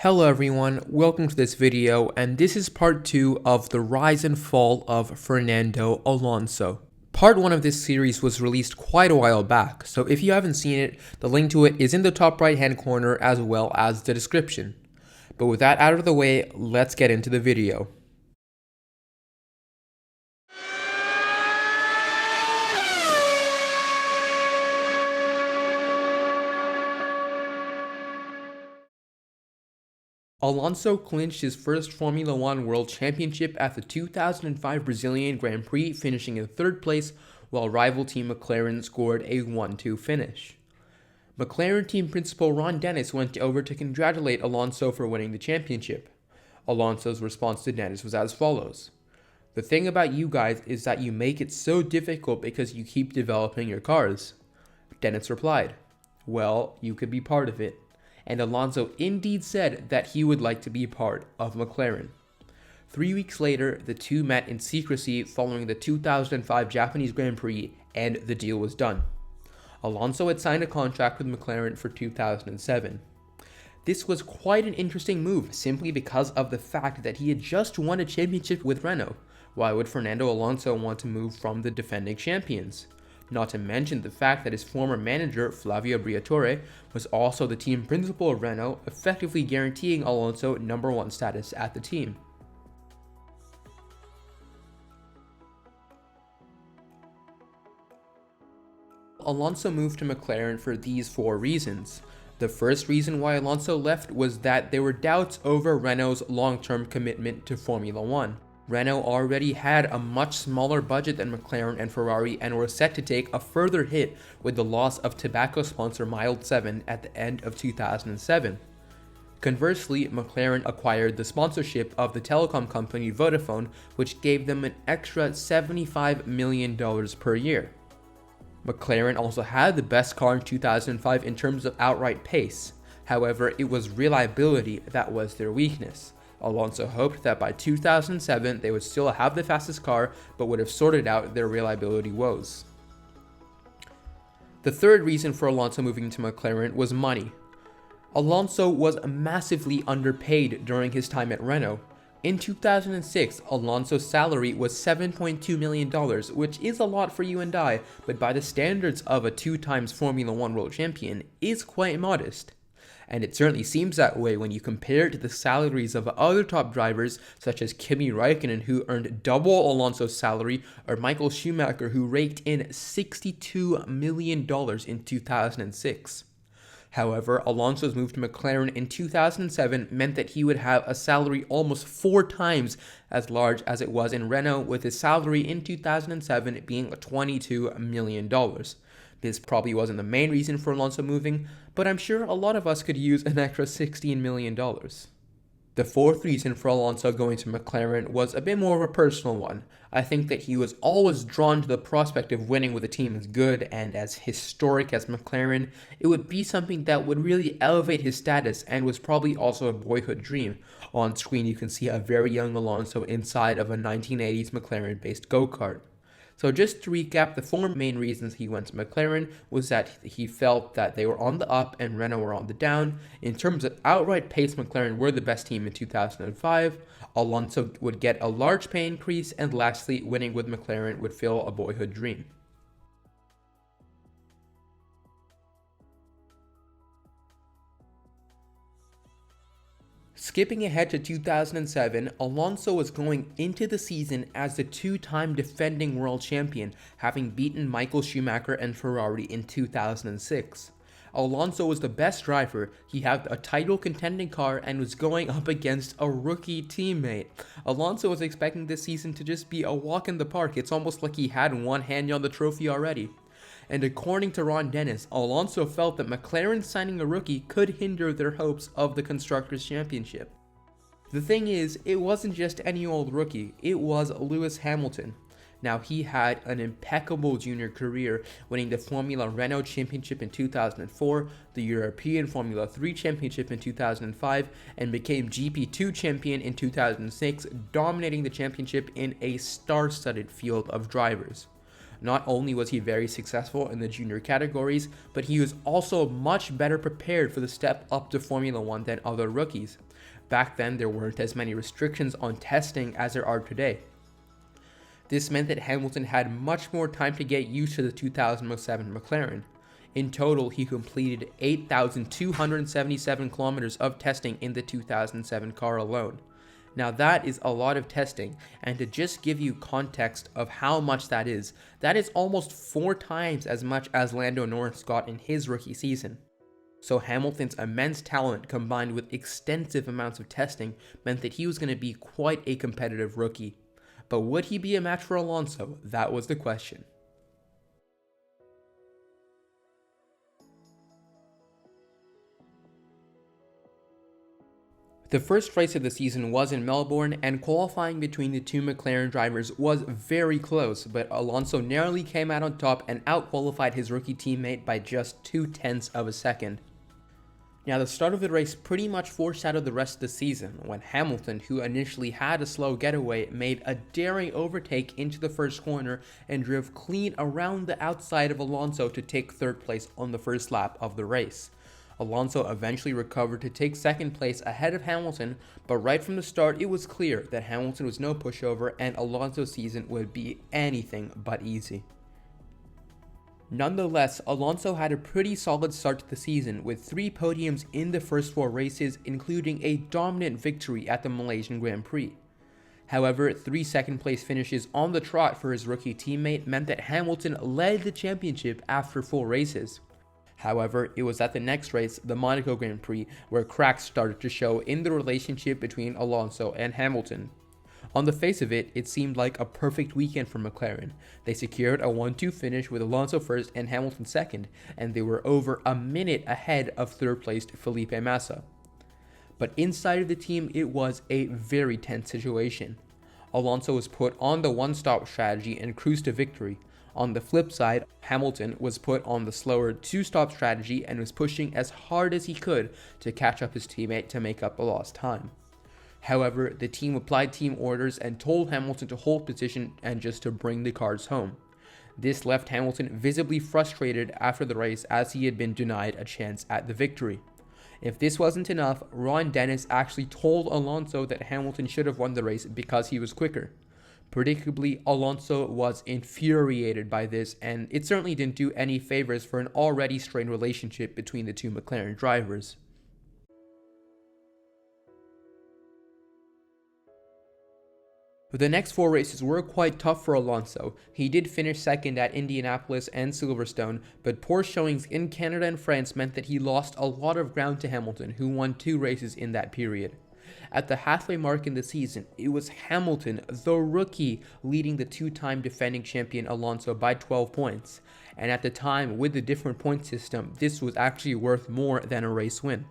Hello everyone, welcome to this video, and this is part 2 of the rise and fall of Fernando Alonso. Part 1 of this series was released quite a while back, so if you haven't seen it, the link to it is in the top right hand corner as well as the description. But with that out of the way, let's get into the video. Alonso clinched his first Formula One World Championship at the 2005 Brazilian Grand Prix, finishing in third place, while rival team McLaren scored a 1-2 finish. McLaren team principal Ron Dennis went over to congratulate Alonso for winning the championship. Alonso's response to Dennis was as follows: "The thing about you guys is that you make it so difficult because you keep developing your cars." Dennis replied, "Well, you could be part of it." And Alonso indeed said that he would like to be part of McLaren. 3 weeks later, the two met in secrecy following the 2005 Japanese Grand Prix, and the deal was done. Alonso had signed a contract with McLaren for 2007. This was quite an interesting move, simply because of the fact that he had just won a championship with Renault. Why would Fernando Alonso want to move from the defending champions? Not to mention the fact that his former manager, Flavio Briatore, was also the team principal of Renault, effectively guaranteeing Alonso number 1 status at the team. Alonso moved to McLaren for these 4 reasons. The first reason why Alonso left was that there were doubts over Renault's long-term commitment to Formula One. Renault already had a much smaller budget than McLaren and Ferrari and were set to take a further hit with the loss of tobacco sponsor Mild 7 at the end of 2007. Conversely, McLaren acquired the sponsorship of the telecom company Vodafone, which gave them an extra $75 million per year. McLaren also had the best car in 2005 in terms of outright pace. However, it was reliability that was their weakness. Alonso hoped that by 2007 they would still have the fastest car, but would have sorted out their reliability woes. The third reason for Alonso moving to McLaren was money. Alonso was massively underpaid during his time at Renault. In 2006, Alonso's salary was $7.2 million, which is a lot for you and I, but by the standards of a 2-time Formula One world champion, is quite modest. And it certainly seems that way when you compare it to the salaries of other top drivers such as Kimi Räikkönen, who earned double Alonso's salary, or Michael Schumacher, who raked in $62 million in 2006. However, Alonso's move to McLaren in 2007 meant that he would have a salary almost 4 times as large as it was in Renault, with his salary in 2007 being $22 million. This probably wasn't the main reason for Alonso moving, but I'm sure a lot of us could use an extra $16 million. The fourth reason for Alonso going to McLaren was a bit more of a personal one. I think that he was always drawn to the prospect of winning with a team as good and as historic as McLaren. It would be something that would really elevate his status, and was probably also a boyhood dream. On screen you can see a very young Alonso inside of a 1980s McLaren-based go-kart. So just to recap, the 4 main reasons he went to McLaren was that he felt that they were on the up and Renault were on the down. In terms of outright pace, McLaren were the best team in 2005. Alonso would get a large pay increase, and lastly, winning with McLaren would fill a boyhood dream. Skipping ahead to 2007, Alonso was going into the season as the 2-time defending world champion, having beaten Michael Schumacher and Ferrari in 2006. Alonso was the best driver, he had a title contending car, and was going up against a rookie teammate. Alonso was expecting this season to just be a walk in the park. It's almost like he had one hand on the trophy already. And according to Ron Dennis, Alonso felt that McLaren signing a rookie could hinder their hopes of the Constructors' Championship. The thing is, it wasn't just any old rookie, it was Lewis Hamilton. Now, he had an impeccable junior career, winning the Formula Renault Championship in 2004, the European Formula 3 Championship in 2005, and became GP2 champion in 2006, dominating the championship in a star-studded field of drivers. Not only was he very successful in the junior categories, but he was also much better prepared for the step up to Formula One than other rookies. Back then, there weren't as many restrictions on testing as there are today. This meant that Hamilton had much more time to get used to the 2007 McLaren. In total, he completed 8,277 kilometers of testing in the 2007 car alone. Now that is a lot of testing, and to just give you context of how much that is almost 4 times as much as Lando Norris got in his rookie season. So Hamilton's immense talent combined with extensive amounts of testing meant that he was going to be quite a competitive rookie. But would he be a match for Alonso? That was the question. The first race of the season was in Melbourne, and qualifying between the two McLaren drivers was very close, but Alonso narrowly came out on top and outqualified his rookie teammate by just 0.2 of a second. Now, the start of the race pretty much foreshadowed the rest of the season, when Hamilton, who initially had a slow getaway, made a daring overtake into the first corner and drove clean around the outside of Alonso to take third place on the first lap of the race. Alonso eventually recovered to take second place ahead of Hamilton, but right from the start it was clear that Hamilton was no pushover and Alonso's season would be anything but easy. Nonetheless, Alonso had a pretty solid start to the season with 3 podiums in the first 4 races, including a dominant victory at the Malaysian Grand Prix. However, 3 second place finishes on the trot for his rookie teammate meant that Hamilton led the championship after 4 races. However, it was at the next race, the Monaco Grand Prix, where cracks started to show in the relationship between Alonso and Hamilton. On the face of it, it seemed like a perfect weekend for McLaren. They secured a 1-2 finish with Alonso first and Hamilton second, and they were over a minute ahead of third-placed Felipe Massa. But inside of the team, it was a very tense situation. Alonso was put on the one-stop strategy and cruised to victory. On the flip side, Hamilton was put on the slower 2-stop strategy and was pushing as hard as he could to catch up his teammate to make up the lost time. However, the team applied team orders and told Hamilton to hold position and just to bring the cars home. This left Hamilton visibly frustrated after the race as he had been denied a chance at the victory. If this wasn't enough, Ron Dennis actually told Alonso that Hamilton should have won the race because he was quicker. Predictably, Alonso was infuriated by this, and it certainly didn't do any favors for an already strained relationship between the two McLaren drivers. The next 4 races were quite tough for Alonso. He did finish second at Indianapolis and Silverstone, but poor showings in Canada and France meant that he lost a lot of ground to Hamilton, who won 2 races in that period. At the halfway mark in the season, it was Hamilton, the rookie, leading the 2-time defending champion Alonso by 12 points. And at the time, with the different point system, this was actually worth more than a race win.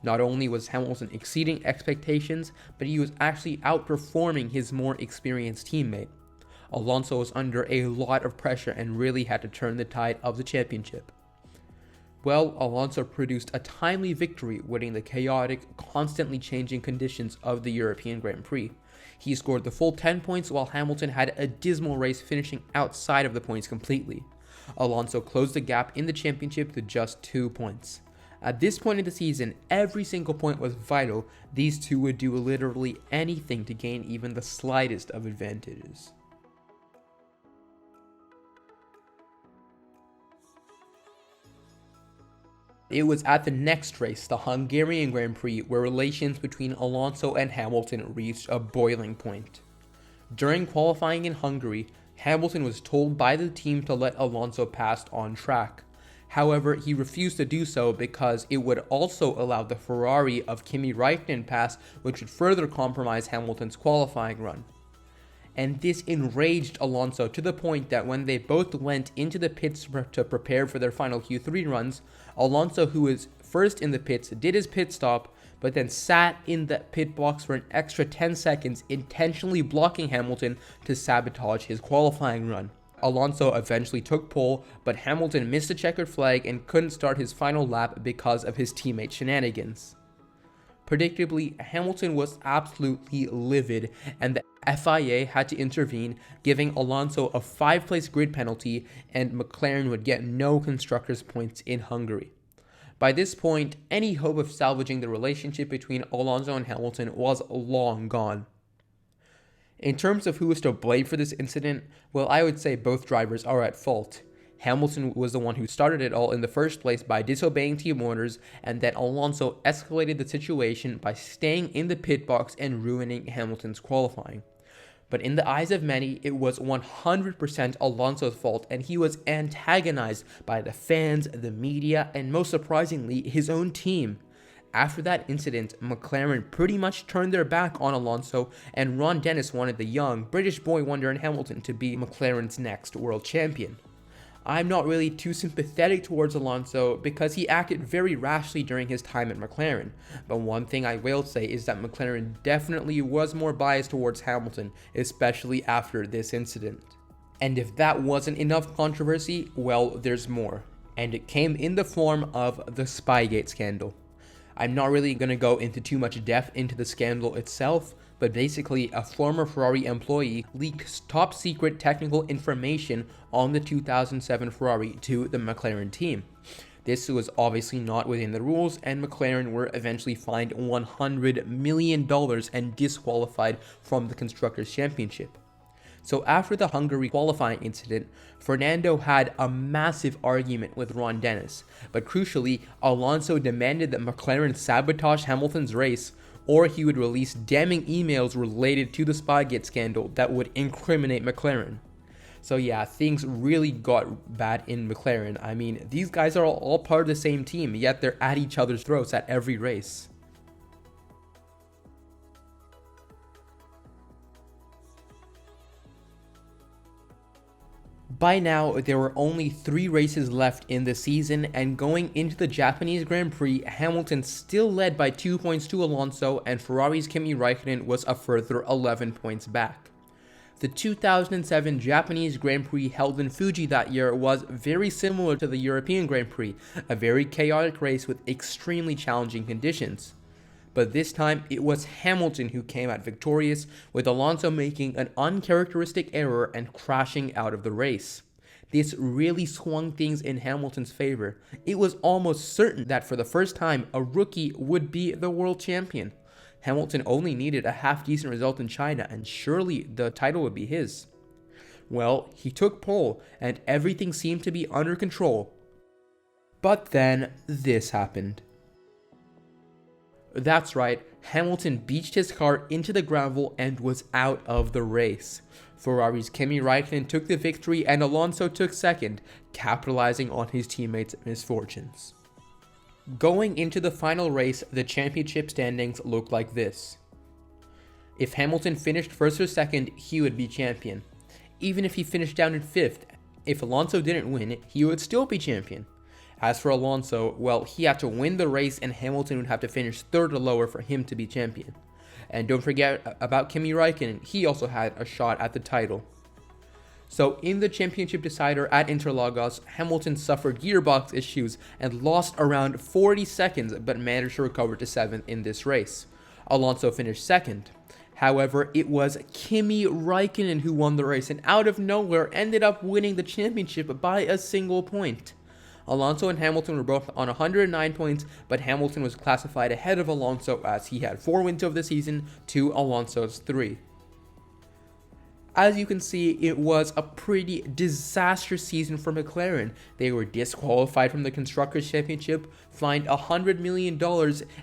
Not only was Hamilton exceeding expectations, but he was actually outperforming his more experienced teammate. Alonso was under a lot of pressure and really had to turn the tide of the championship. Well, Alonso produced a timely victory, winning the chaotic, constantly changing conditions of the European Grand Prix. He scored the full 10 points while Hamilton had a dismal race, finishing outside of the points completely. Alonso closed the gap in the championship to just 2 points. At this point in the season, every single point was vital. These two would do literally anything to gain even the slightest of advantages. It was at the next race, the Hungarian Grand Prix, where relations between Alonso and Hamilton reached a boiling point. During qualifying in Hungary, Hamilton was told by the team to let Alonso pass on track. However, he refused to do so because it would also allow the Ferrari of Kimi Räikkönen pass, which would further compromise Hamilton's qualifying run. And this enraged Alonso to the point that when they both went into the pits to prepare for their final Q3 runs, Alonso, who was first in the pits, did his pit stop, but then sat in the pit box for an extra 10 seconds, intentionally blocking Hamilton to sabotage his qualifying run. Alonso eventually took pole, but Hamilton missed a checkered flag and couldn't start his final lap because of his teammate shenanigans. Predictably, Hamilton was absolutely livid, and the FIA had to intervene, giving Alonso a 5-place grid penalty, and McLaren would get no constructors' points in Hungary. By this point, any hope of salvaging the relationship between Alonso and Hamilton was long gone. In terms of who is to blame for this incident, well, I would say both drivers are at fault. Hamilton was the one who started it all in the first place by disobeying team orders, and then Alonso escalated the situation by staying in the pit box and ruining Hamilton's qualifying. But in the eyes of many, it was 100% Alonso's fault, and he was antagonized by the fans, the media, and most surprisingly, his own team. After that incident, McLaren pretty much turned their back on Alonso, and Ron Dennis wanted the young British boy wonder in Hamilton to be McLaren's next world champion. I'm not really too sympathetic towards Alonso because he acted very rashly during his time at McLaren, but one thing I will say is that McLaren definitely was more biased towards Hamilton, especially after this incident. And if that wasn't enough controversy, well, there's more, and it came in the form of the Spygate scandal. I'm not really going to go into too much depth into the scandal itself, but basically a former Ferrari employee leaked top secret technical information on the 2007 Ferrari to the McLaren team. This was obviously not within the rules, and McLaren were eventually fined $100 million and disqualified from the Constructors' Championship. So after the Hungary qualifying incident, Fernando had a massive argument with Ron Dennis, but crucially, Alonso demanded that McLaren sabotage Hamilton's race, or he would release damning emails related to the Spygate scandal that would incriminate McLaren. So yeah, things really got bad in McLaren. I mean, these guys are all part of the same team, yet they're at each other's throats at every race. By now, there were only 3 races left in the season, and going into the Japanese Grand Prix, Hamilton still led by 2 points to Alonso, and Ferrari's Kimi Raikkonen was a further 11 points back. The 2007 Japanese Grand Prix held in Fuji that year was very similar to the European Grand Prix, a very chaotic race with extremely challenging conditions. But this time, it was Hamilton who came out victorious, with Alonso making an uncharacteristic error and crashing out of the race. This really swung things in Hamilton's favor. It was almost certain that for the first time, a rookie would be the world champion. Hamilton only needed a half-decent result in China, and surely the title would be his. Well, he took pole, and everything seemed to be under control. But then, this happened. That's right, Hamilton beached his car into the gravel and was out of the race. Ferrari's Kimi Raikkonen took the victory and Alonso took second, capitalizing on his teammates' misfortunes. Going into the final race, the championship standings looked like this. If Hamilton finished first or second, he would be champion. Even if he finished down in fifth, if Alonso didn't win, he would still be champion. As for Alonso, well, he had to win the race and Hamilton would have to finish third or lower for him to be champion. And don't forget about Kimi Raikkonen, he also had a shot at the title. So in the championship decider at Interlagos, Hamilton suffered gearbox issues and lost around 40 seconds but managed to recover to 7th in this race. Alonso finished second. However, it was Kimi Raikkonen who won the race and out of nowhere ended up winning the championship by a single point. Alonso and Hamilton were both on 109 points, but Hamilton was classified ahead of Alonso as he had 4 wins of the season to Alonso's 3. As you can see, it was a pretty disastrous season for McLaren. They were disqualified from the Constructors' Championship, fined $100 million,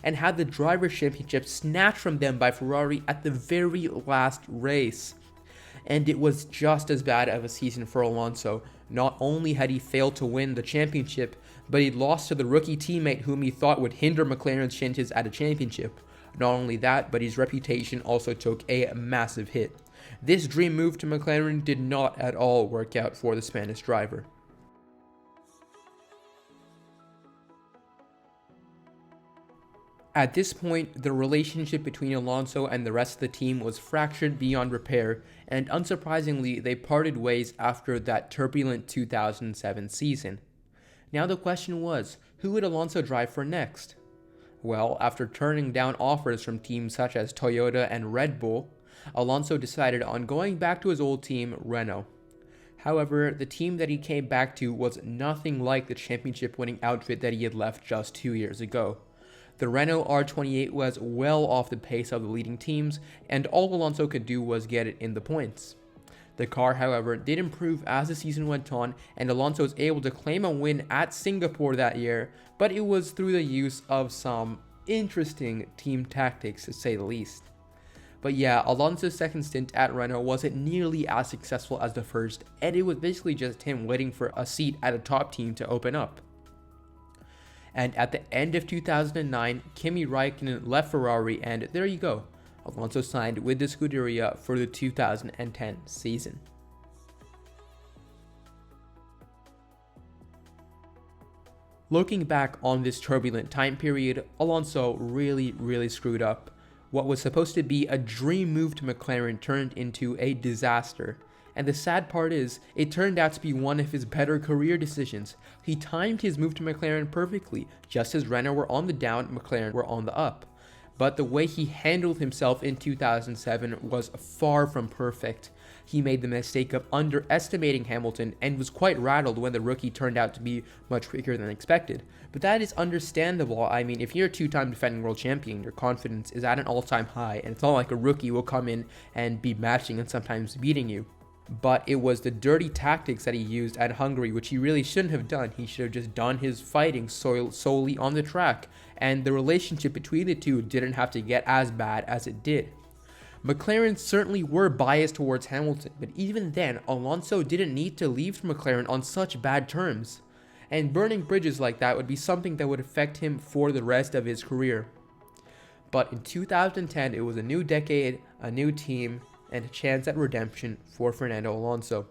and had the Drivers' Championship snatched from them by Ferrari at the very last race. And it was just as bad of a season for Alonso. Not only had he failed to win the championship, but he lost to the rookie teammate whom he thought would hinder McLaren's chances at a championship. Not only that, but his reputation also took a massive hit. This dream move to McLaren did not at all work out for the Spanish driver. At this point, the relationship between Alonso and the rest of the team was fractured beyond repair, and unsurprisingly, they parted ways after that turbulent 2007 season. Now the question was, who would Alonso drive for next? Well, after turning down offers from teams such as Toyota and Red Bull, Alonso decided on going back to his old team, Renault. However, the team that he came back to was nothing like the championship-winning outfit that he had left just 2 years ago. The Renault R28 was well off the pace of the leading teams, and all Alonso could do was get it in the points. The car, however, did improve as the season went on, and Alonso was able to claim a win at Singapore that year, but it was through the use of some interesting team tactics, to say the least. But yeah, Alonso's second stint at Renault wasn't nearly as successful as the first, and it was basically just him waiting for a seat at a top team to open up. And at the end of 2009, Kimi Räikkönen left Ferrari, and there you go. Alonso signed with the Scuderia for the 2010 season. Looking back on this turbulent time period, Alonso really screwed up. What was supposed to be a dream move to McLaren turned into a disaster. And the sad part is, it turned out to be one of his better career decisions. He timed his move to McLaren perfectly. Just as Renault were on the down, McLaren were on the up. But the way he handled himself in 2007 was far from perfect. He made the mistake of underestimating Hamilton and was quite rattled when the rookie turned out to be much quicker than expected. But that is understandable. I mean, if you're a two-time defending world champion, your confidence is at an all-time high, and it's not like a rookie will come in and be matching and sometimes beating you. But it was the dirty tactics that he used at Hungary, which he really shouldn't have done. He should have just done his fighting solely on the track, and the relationship between the two didn't have to get as bad as it did. McLaren certainly were biased towards Hamilton, but even then, Alonso didn't need to leave McLaren on such bad terms. And burning bridges like that would be something that would affect him for the rest of his career. But in 2010, it was a new decade, a new team, and a chance at redemption for Fernando Alonso.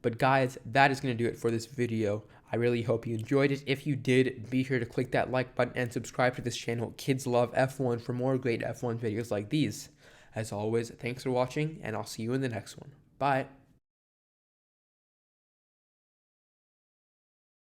But guys, that is going to do it for this video. I really hope you enjoyed it. If you did, be sure to click that like button and subscribe to this channel. Kids love F1 for more great F1 videos like these. As always, thanks for watching, and I'll see you in the next one. Bye.